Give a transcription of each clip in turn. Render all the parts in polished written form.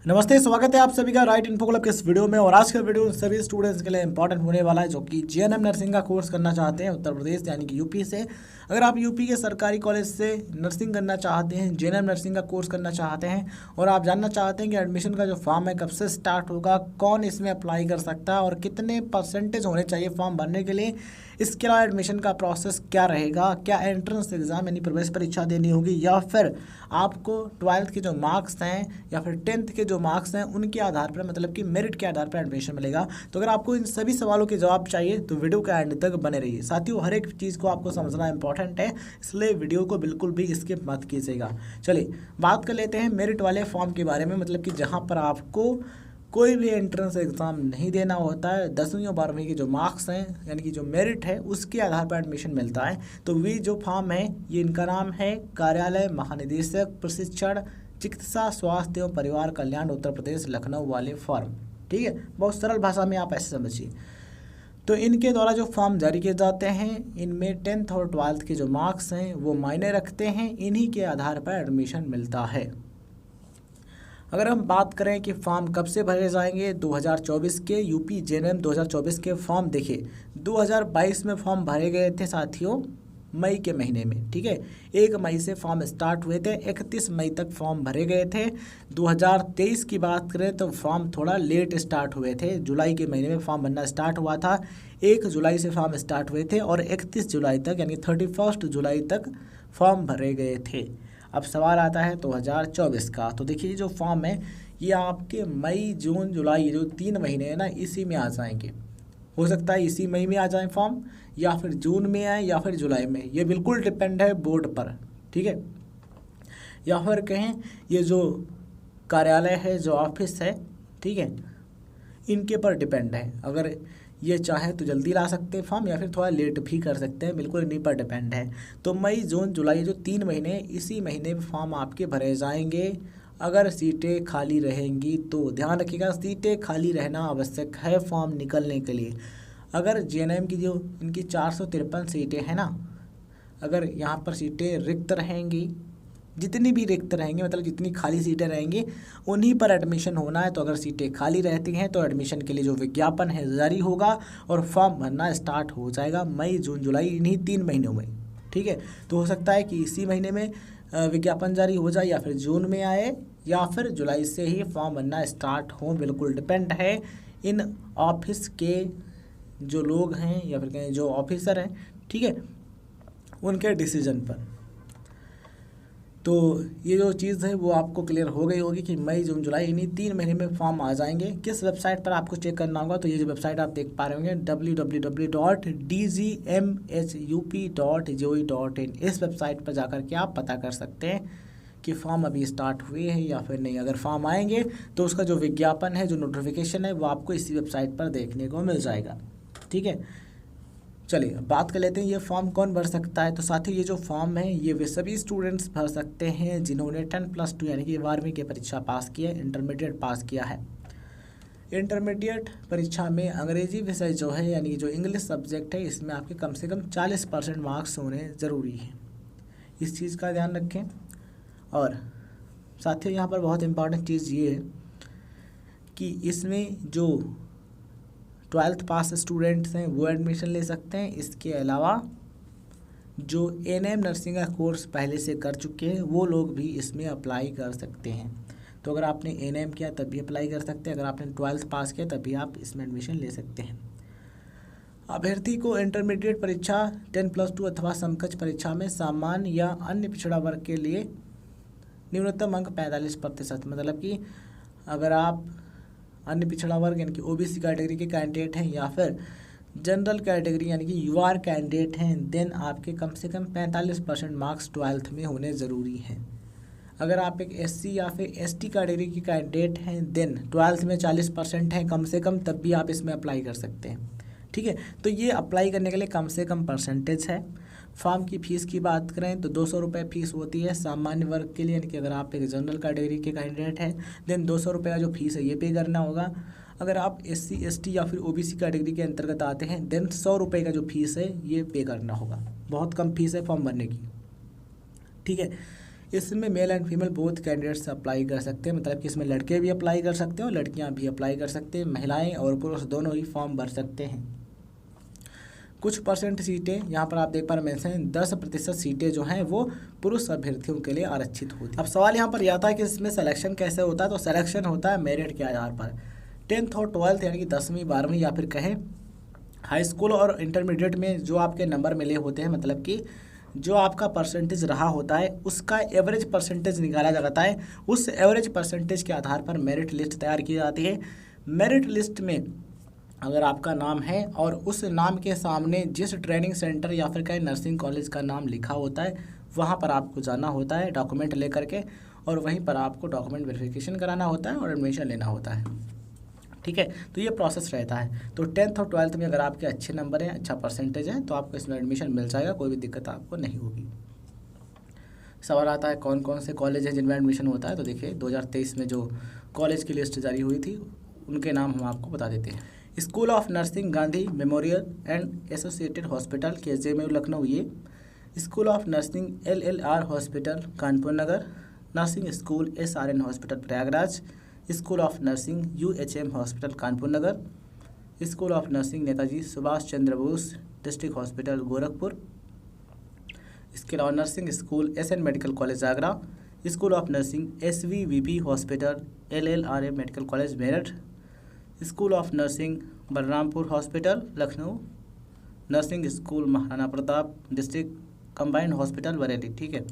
नमस्ते, स्वागत है आप सभी का राइट इन्फो क्लब के इस वीडियो में। और आज का वीडियो सभी स्टूडेंट्स के लिए इंपॉर्टेंट होने वाला है जो कि जीएनएम नर्सिंग का कोर्स करना चाहते हैं उत्तर प्रदेश यानी कि यूपी से। अगर आप यूपी के सरकारी कॉलेज से नर्सिंग करना चाहते हैं, जीएनएम नर्सिंग का कोर्स करना चाहते हैं और आप जानना चाहते हैं कि एडमिशन का जो फॉर्म है कब से स्टार्ट होगा, कौन इसमें अप्लाई कर सकता है और कितने परसेंटेज होने चाहिए फॉर्म भरने के लिए, इसके अलावा एडमिशन का प्रोसेस क्या रहेगा, क्या एंट्रेंस एग्ज़ाम यानी प्रवेश परीक्षा देनी होगी या फिर आपको 12th के जो मार्क्स हैं या फिर 10th के जो मार्क्स हैं उनके आधार पर, मतलब कि मेरिट के आधार पर एडमिशन मिलेगा। तो अगर आपको इन सभी सवालों के जवाब चाहिए तो वीडियो के एंड तक बने रहिए। साथियों, हर एक चीज़ को आपको समझना इंपॉर्टेंट है, इसलिए वीडियो को बिल्कुल भी स्किप मत कीजिएगा। चलिए बात कर लेते हैं मेरिट वाले फॉर्म के बारे में, मतलब कि जहाँ पर आपको कोई भी एंट्रेंस एग्ज़ाम नहीं देना होता है, 10वीं और 12वीं के जो मार्क्स हैं यानी कि जो मेरिट है उसके आधार पर एडमिशन मिलता है। तो वे जो फॉर्म है, ये इनका नाम है कार्यालय महानिदेशक प्रशिक्षण चिकित्सा स्वास्थ्य एवं परिवार कल्याण उत्तर प्रदेश लखनऊ वाले फॉर्म। ठीक है, बहुत सरल भाषा में आप ऐसे समझिए। तो इनके द्वारा जो फॉर्म जारी किए जाते हैं, इनमें 10th और 12th के जो मार्क्स हैं वो मायने रखते हैं, इन्हीं के आधार पर एडमिशन मिलता है। अगर हम बात करें कि फॉर्म कब से भरे जाएंगे, 2024 के यूपी जेएनएम 2024 के फॉर्म देखिए 2022 में फॉर्म भरे गए थे साथियों, मई के महीने में। ठीक है, 1 मई से फॉर्म स्टार्ट हुए थे, 31 मई तक फॉर्म भरे गए थे। 2023 की बात करें तो फॉर्म थोड़ा लेट स्टार्ट हुए थे, जुलाई के महीने में फॉर्म भरना स्टार्ट हुआ था। 1 जुलाई से फॉर्म स्टार्ट हुए थे और 31 जुलाई तक यानी 31 जुलाई तक फॉर्म भरे गए थे। अब सवाल आता है 2024 का। तो देखिए जो फॉर्म है ये आपके मई जून जुलाई, ये जो 3 महीने हैं ना, इसी में आ जाएंगे। हो सकता है इसी मई में आ जाए फॉर्म, या फिर जून में आए या फिर जुलाई में, ये बिल्कुल डिपेंड है बोर्ड पर। ठीक है, या फिर कहें ये जो कार्यालय है, जो ऑफिस है, ठीक है, इनके पर डिपेंड है। अगर ये चाहे तो जल्दी ला सकते हैं फॉर्म या फिर थोड़ा लेट भी कर सकते हैं, बिल्कुल इन्हीं पर डिपेंड है। तो मई जून जुलाई जो 3 महीने, इसी महीने में फॉर्म आपके भरे जाएंगे। अगर सीटें खाली रहेंगी तो ध्यान रखिएगा, सीटें खाली रहना आवश्यक है फॉर्म निकलने के लिए। अगर जीएनएम की जो इनकी 453 सीटें हैं ना, अगर यहाँ पर सीटें रिक्त रहेंगी, जितनी भी रिक्त रहेंगे मतलब जितनी खाली सीटें रहेंगी उन्हीं पर एडमिशन होना है। तो अगर सीटें खाली रहती हैं तो एडमिशन के लिए जो विज्ञापन है जारी होगा और फॉर्म भरना स्टार्ट हो जाएगा मई जून जुलाई, इन्हीं 3 महीनों में। ठीक है, तो हो सकता है कि इसी महीने में विज्ञापन जारी हो जाए या फिर जून में आए या फिर जुलाई से ही फॉर्म भरना स्टार्ट हो, बिल्कुल डिपेंड है इन ऑफिस के जो लोग हैं या फिर कहें जो ऑफिसर हैं, ठीक है, उनके डिसीजन पर। तो ये जो चीज़ है वो आपको क्लियर हो गई होगी कि मई जून जुलाई इन्हीं 3 महीने में फॉर्म आ जाएंगे। किस वेबसाइट पर आपको चेक करना होगा, तो ये जो वेबसाइट आप देख पा रहे होंगे www.dgmhup.gov.in, इस वेबसाइट पर जाकर के आप पता कर सकते हैं कि फॉर्म अभी स्टार्ट हुए हैं या फिर नहीं। अगर फॉर्म आएंगे तो उसका जो विज्ञापन है, जो नोटिफिकेशन है, वो आपको इसी वेबसाइट पर देखने को मिल जाएगा। ठीक है, चलिए बात कर लेते हैं ये फॉर्म कौन भर सकता है। तो साथियों ये जो फॉर्म है ये वे सभी स्टूडेंट्स भर सकते हैं जिन्होंने 10+2 यानी कि 12वीं की परीक्षा पास की है, इंटरमीडिएट पास किया है। इंटरमीडिएट परीक्षा में अंग्रेजी विषय जो है यानी कि जो इंग्लिश सब्जेक्ट है, इसमें आपके कम से कम 40% मार्क्स होने ज़रूरी है, इस चीज़ का ध्यान रखें। और साथियों यहाँ पर बहुत इम्पॉर्टेंट चीज़ ये है कि इसमें जो 12th पास स्टूडेंट्स हैं वो एडमिशन ले सकते हैं। इसके अलावा जो एएनएम नर्सिंग का कोर्स पहले से कर चुके हैं वो लोग भी इसमें अप्लाई कर सकते हैं। तो अगर आपने एएनएम किया तब भी अप्लाई कर सकते हैं, अगर आपने 12th पास किया तब भी आप इसमें एडमिशन ले सकते हैं। अभ्यर्थी को इंटरमीडिएट परीक्षा 10+2 अथवा समकक्ष परीक्षा में सामान्य या अन्य पिछड़ा वर्ग के लिए न्यूनतम अंक 45%, मतलब कि अगर आप अन्य पिछड़ा वर्ग यानी कि ओबीसी कैटेगरी के कैंडिडेट हैं या फिर जनरल कैटेगरी यानी कि यूआर कैंडिडेट हैं, देन आपके कम से कम 45% मार्क्स 12th में होने ज़रूरी हैं। अगर आप एक एससी या फिर एसटी कैटेगरी के कैंडिडेट हैं, देन 12th में 40% हैं कम से कम, तब भी आप इसमें अप्लाई कर सकते हैं। ठीक है, तो ये अप्लाई करने के लिए कम से कम परसेंटेज है। फॉर्म की फ़ीस की बात करें तो 200 रुपये फ़ीस होती है सामान्य वर्ग के लिए, यानी कि अगर आप एक जनरल कैटेगरी के कैंडिडेट हैं देन 200 रुपये का जो फीस है ये पे करना होगा। अगर आप एससी एसटी या फिर ओबीसी कैटेगरी के अंतर्गत आते हैं देन 100 रुपये का जो फीस है ये पे करना होगा। बहुत कम फीस है फॉर्म भरने की। ठीक है, इसमें male and female both candidates apply कर सकते हैं, मतलब कि इसमें लड़के भी अप्लाई कर सकते हैं और लड़कियां भी अप्लाई कर सकते हैं, महिलाएं और पुरुष दोनों ही फॉर्म भर सकते हैं। कुछ परसेंट सीटें यहाँ पर आप देख पा रहे मेंशन 10% सीटें जो हैं वो पुरुष अभ्यर्थियों के लिए आरक्षित होती। अब सवाल यहाँ पर यह था कि इसमें सिलेक्शन कैसे होता है, तो सिलेक्शन होता है मेरिट के आधार पर। 10th और 12th यानी कि 10वीं 12वीं या फिर कहें हाई स्कूल और इंटरमीडिएट में जो आपके नंबर मिले होते हैं, मतलब कि जो आपका परसेंटेज रहा होता है उसका एवरेज परसेंटेज निकाला जाता है। उस एवरेज परसेंटेज के आधार पर मेरिट लिस्ट तैयार की जाती है। मेरिट लिस्ट में अगर आपका नाम है और उस नाम के सामने जिस ट्रेनिंग सेंटर या फिर कहीं नर्सिंग कॉलेज का नाम लिखा होता है वहाँ पर आपको जाना होता है डॉक्यूमेंट लेकर के, और वहीं पर आपको डॉक्यूमेंट वेरिफिकेशन कराना होता है और एडमिशन लेना होता है। ठीक है, तो ये प्रोसेस रहता है। तो 10th और 12th में अगर आपके अच्छे नंबर हैं, अच्छा परसेंटेज है, तो आपको इसमें एडमिशन मिल जाएगा, कोई भी दिक्कत आपको नहीं होगी। सवाल आता है कौन कौन से कॉलेज हैं जिनमें एडमिशन होता है, तो देखिए 2023 में जो कॉलेज की लिस्ट जारी हुई थी उनके नाम हम आपको बता देते हैं। School of nursing Gandhi memorial and associated hospital KJMU Lucknow ये, school of nursing LLR hospital Kanpur Nagar, nursing school SRN hospital Prayagraj, school of nursing UHM hospital Kanpur Nagar, school of nursing Netaji Subhash Chandra Bose district hospital Gorakhpur, इसके अलावा nursing school SN medical college Agra, school of nursing SVVP hospital LLRA medical college Meerut, school of nursing Balrampur hospital Lucknow, nursing school Maharana Pratap district combined hospital Bareilly. ठीक है,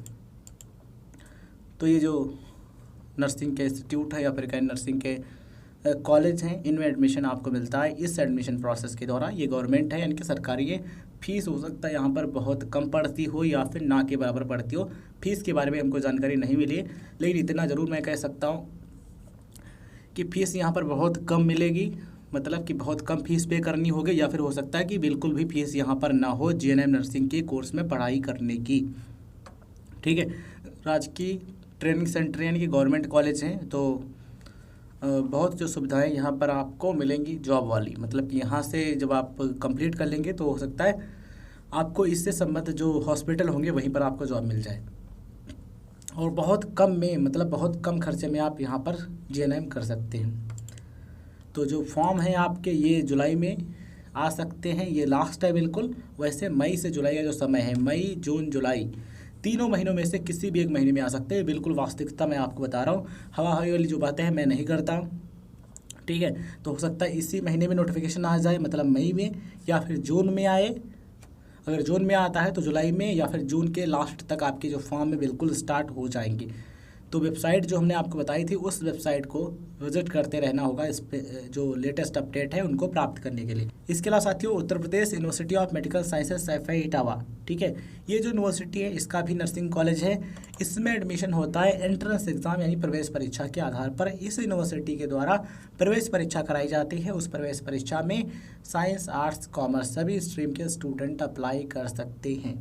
तो ये जो nursing के institute है या फिर कहीं नर्सिंग के कॉलेज हैं इनमें एडमिशन आपको मिलता है इस एडमिशन प्रोसेस के दौरान। ये गवर्नमेंट है यानी कि सरकारी है। फीस हो सकता है यहाँ पर बहुत कम पड़ती हो या फिर ना के बराबर पड़ती हो, फीस के बारे में हमको जानकारी नहीं मिली है, लेकिन इतना ज़रूर मैं कह सकता हूँ कि फ़ीस यहाँ पर बहुत कम मिलेगी, मतलब कि बहुत कम फीस पे करनी होगी, या फिर हो सकता है कि बिल्कुल भी फीस यहाँ पर ना हो GNM नर्सिंग के कोर्स में पढ़ाई करने की। ठीक है, राजकीय ट्रेनिंग सेंटर यानी कि गवर्नमेंट कॉलेज हैं, तो बहुत जो सुविधाएं यहाँ पर आपको मिलेंगी जॉब वाली, मतलब कि यहाँ से जब आप कंप्लीट कर लेंगे तो हो सकता है आपको इससे संबंधित जो हॉस्पिटल होंगे वहीं पर आपको जॉब मिल जाए, और बहुत कम में, मतलब बहुत कम खर्चे में आप यहाँ पर GNM कर सकते हैं। तो जो फॉर्म है आपके ये जुलाई में आ सकते हैं, ये लास्ट है बिल्कुल। वैसे मई से जुलाई का जो समय है, मई जून जुलाई तीनों महीनों में से किसी भी एक महीने में आ सकते हैं, बिल्कुल वास्तविकता मैं आपको बता रहा हूँ। हवा हवाई वाली जो बातें हैं मैं नहीं करता। ठीक है, तो हो सकता है इसी महीने में नोटिफिकेशन आ जाए, मतलब मई में, या फिर जून में आए। अगर जून में आता है तो जुलाई में या फिर जून के लास्ट तक आपके जो फॉर्म में बिल्कुल स्टार्ट हो जाएंगे। तो वेबसाइट जो हमने आपको बताई थी उस वेबसाइट को विजिट करते रहना होगा, इस पे जो लेटेस्ट अपडेट है उनको प्राप्त करने के लिए। इसके अलावा साथियों Uttar Pradesh university of medical sciences Saifai Etawah, ठीक है, ये जो यूनिवर्सिटी है इसका भी नर्सिंग कॉलेज है। इसमें एडमिशन होता है एंट्रेंस एग्जाम यानी प्रवेश परीक्षा के आधार पर। इस यूनिवर्सिटी के द्वारा प्रवेश परीक्षा कराई जाती है। उस प्रवेश परीक्षा में साइंस आर्ट्स कॉमर्स सभी स्ट्रीम के स्टूडेंट अप्लाई कर सकते हैं।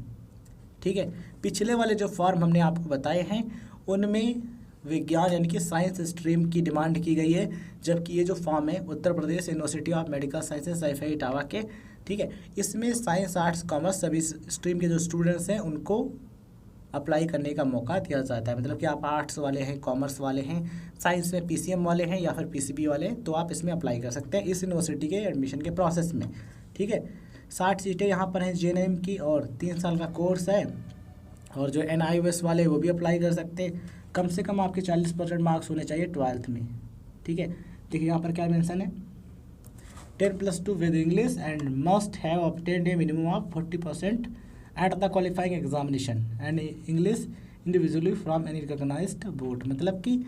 ठीक है, पिछले वाले जो फॉर्म हमने आपको बताए हैं उनमें विज्ञान यानी कि साइंस स्ट्रीम की डिमांड की गई है, जबकि ये जो फॉर्म है Uttar Pradesh university of medical sciences Saifai Etawah के, ठीक है, इसमें साइंस आर्ट्स कॉमर्स सभी स्ट्रीम के जो स्टूडेंट्स हैं उनको अप्लाई करने का मौका दिया जाता है। मतलब कि आप आर्ट्स वाले हैं, कॉमर्स वाले हैं, साइंस में PCM वाले हैं या फिर PCB वाले हैं, तो आप इसमें अप्लाई कर सकते हैं इस यूनिवर्सिटी के एडमिशन के प्रोसेस में। ठीक है, 60 सीटें यहाँ पर हैं GNM की और 3 साल का कोर्स है। और जो NIOS वाले वो भी अप्लाई कर सकते हैं। कम से कम आपके 40% मार्क्स होने चाहिए 12th में। ठीक है, देखिए यहाँ पर क्या मेंशन है, 10+2 with English and must have obtained a minimum of 40% at the qualifying examination and English individually from any recognised board. मतलब कि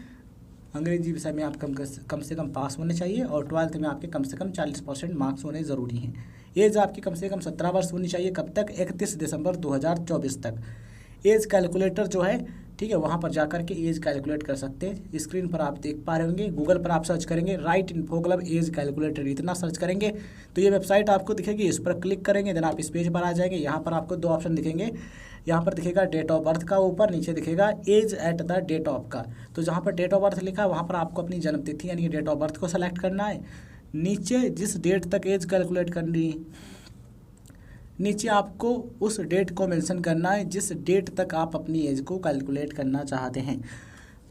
अंग्रेजी विषय में आप कम से कम पास होने चाहिए और 12th में आपके कम से कम 40% मार्क्स होने ज़रूरी हैं। एज आपकी कम से कम 17 वर्ष होनी चाहिए। कब तक? 31 दिसंबर 2024 तक। एज कैलकुलेटर जो है, ठीक है, वहाँ पर जाकर के एज कैलकुलेट कर सकते हैं। स्क्रीन पर आप देख पा रहे होंगे, गूगल पर आप सर्च करेंगे right info club age calculator, इतना सर्च करेंगे तो ये वेबसाइट आपको दिखेगी। इस पर क्लिक करेंगे, देन आप इस पेज पर आ जाएंगे। यहाँ पर आपको 2 ऑप्शन दिखेंगे। यहाँ पर दिखेगा डेट ऑफ बर्थ का ऊपर, नीचे दिखेगा age at the date of का। तो जहाँ पर डेट ऑफ बर्थ लिखा है वहाँ पर आपको अपनी जन्म तिथि यानी डेट ऑफ बर्थ को सेलेक्ट करना है। नीचे जिस डेट तक एज कैलकुलेट करनी, नीचे आपको उस डेट को मेंशन करना है जिस डेट तक आप अपनी एज को कैलकुलेट करना चाहते हैं।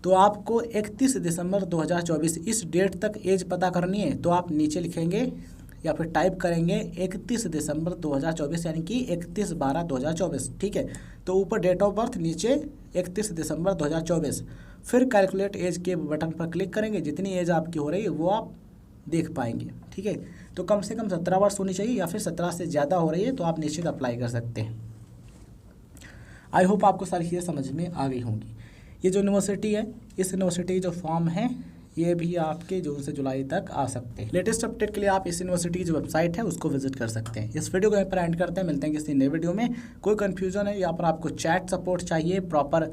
तो आपको 31 दिसंबर 2024 इस डेट तक एज पता करनी है, तो आप नीचे लिखेंगे या फिर टाइप करेंगे 31 दिसंबर 2024 यानी कि 31/12/2024, ठीक है। तो ऊपर डेट ऑफ बर्थ, नीचे 31 दिसंबर 2024, फिर कैलकुलेट एज के बटन पर क्लिक करेंगे। जितनी एज आपकी हो रही है वो आप देख पाएंगे, ठीक है। तो कम से कम 17 वर्ष होनी चाहिए या फिर 17 से ज़्यादा हो रही है तो आप निश्चित अप्लाई कर सकते हैं। आई होप आपको सारी चीज़ें समझ में आ गई होंगी। ये जो यूनिवर्सिटी है, इस यूनिवर्सिटी की जो फॉर्म है ये भी आपके जून से जुलाई तक आ सकते हैं। लेटेस्ट अपडेट के लिए आप इस यूनिवर्सिटी की जो वेबसाइट है उसको विजिट कर सकते हैं। इस वीडियो को यहाँ पर एंड करते हैं, मिलते हैं किसी नए वीडियो में। कोई कन्फ्यूजन है या पर आपको चैट सपोर्ट चाहिए, प्रॉपर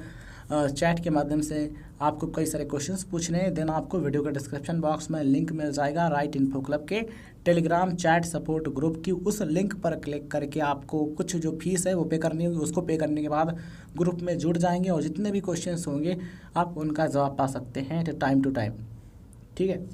चैट के माध्यम से आपको कई सारे क्वेश्चंस पूछने हैं, देन आपको वीडियो के डिस्क्रिप्शन बॉक्स में लिंक मिल जाएगा राइट इन्फो क्लब के टेलीग्राम चैट सपोर्ट ग्रुप की। उस लिंक पर क्लिक करके आपको कुछ जो फीस है वो पे करनी होगी। उसको पे करने के बाद ग्रुप में जुड़ जाएंगे और जितने भी क्वेश्चंस होंगे आप उनका जवाब पा सकते हैं टाइम टू टाइम, ठीक है।